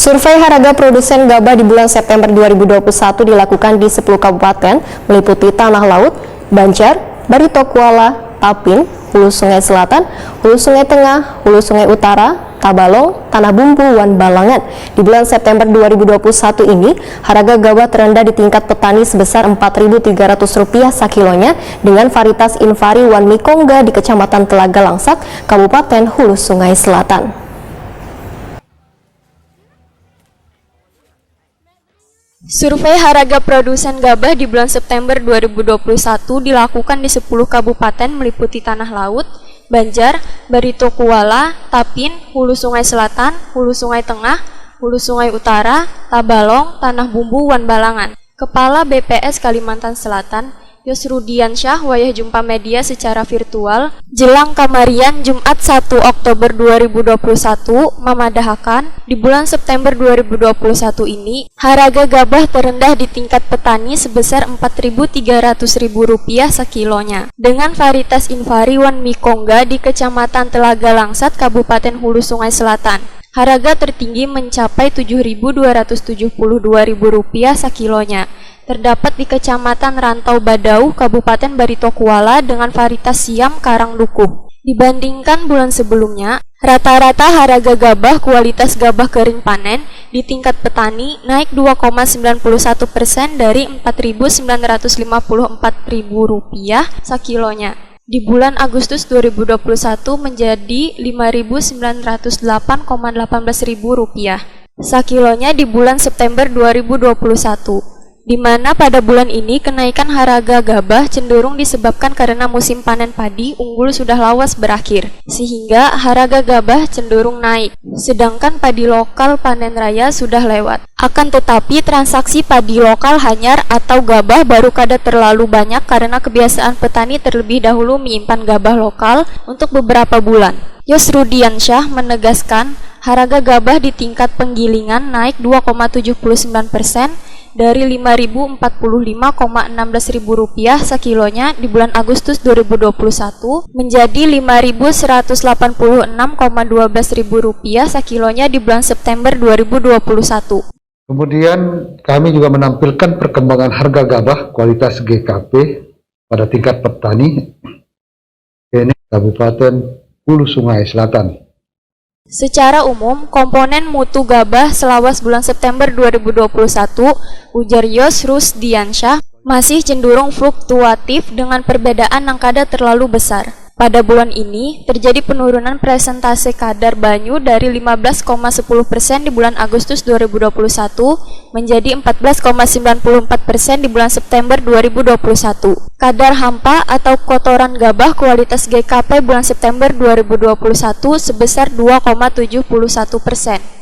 Survei harga produsen gabah di bulan September 2021 dilakukan di 10 kabupaten meliputi Tanah Laut, Banjar, Barito Kuala, Tapin, Hulu Sungai Selatan, Hulu Sungai Tengah, Hulu Sungai Utara, Tabalong, Tanah Bumbu, Wan Balangan. Di bulan September 2021 ini, harga gabah terendah di tingkat petani sebesar Rp4.300 sakilonya dengan varietas Invari Wan Mikongga di Kecamatan Telaga Langsak, Kabupaten Hulu Sungai Selatan. Survei harga produsen gabah di bulan September 2021 dilakukan di 10 kabupaten meliputi Tanah Laut, Banjar, Barito Kuala, Tapin, Hulu Sungai Selatan, Hulu Sungai Tengah, Hulu Sungai Utara, Tabalong, Tanah Bumbu, Wan Balangan. Kepala BPS Kalimantan Selatan, Yosrudiansyah wayah jumpa media secara virtual jelang kamarian Jumat 1 Oktober 2021 memadahakan di bulan September 2021 ini harga gabah terendah di tingkat petani sebesar Rp4.300 sekilonya dengan varietas Invari Wan Mikongga di Kecamatan Telaga Langsat, Kabupaten Hulu Sungai Selatan. Harga tertinggi mencapai Rp7.272.000 sekilonya. Terdapat di Kecamatan Rantau Badau, Kabupaten Barito Kuala dengan varietas Siam Karang Dukuh. Dibandingkan bulan sebelumnya, rata-rata harga gabah kualitas gabah kering panen di tingkat petani naik 2,91% dari Rp4.954.000 sekilonya. Di bulan Agustus 2021 menjadi Rp5.908,18.000 sekilonya di bulan September 2021. Di mana pada bulan ini kenaikan harga gabah cenderung disebabkan karena musim panen padi unggul sudah lawas berakhir, sehingga harga gabah cenderung naik, sedangkan padi lokal panen raya sudah lewat. Akan tetapi transaksi padi lokal hanyar atau gabah baru kada terlalu banyak karena kebiasaan petani terlebih dahulu menyimpan gabah lokal untuk beberapa bulan. Yosrudiansyah menegaskan harga gabah di tingkat penggilingan naik 2,79% dari Rp5.045,16.000 sekilonya di bulan Agustus 2021 menjadi Rp5.186,12.000 sekilonya di bulan September 2021. Kemudian kami juga menampilkan perkembangan harga gabah kualitas GKP pada tingkat petani ini Kabupaten Hulu Sungai Selatan. Secara umum, komponen mutu gabah selawas bulan September 2021, ujar Yosrudiansyah, masih cenderung fluktuatif dengan perbedaan yang kada terlalu besar. Pada bulan ini, terjadi penurunan persentase kadar banyu dari 15,10% di bulan Agustus 2021 menjadi 14,94% di bulan September 2021. Kadar hampa atau kotoran gabah kualitas GKP bulan September 2021 sebesar 2,71%.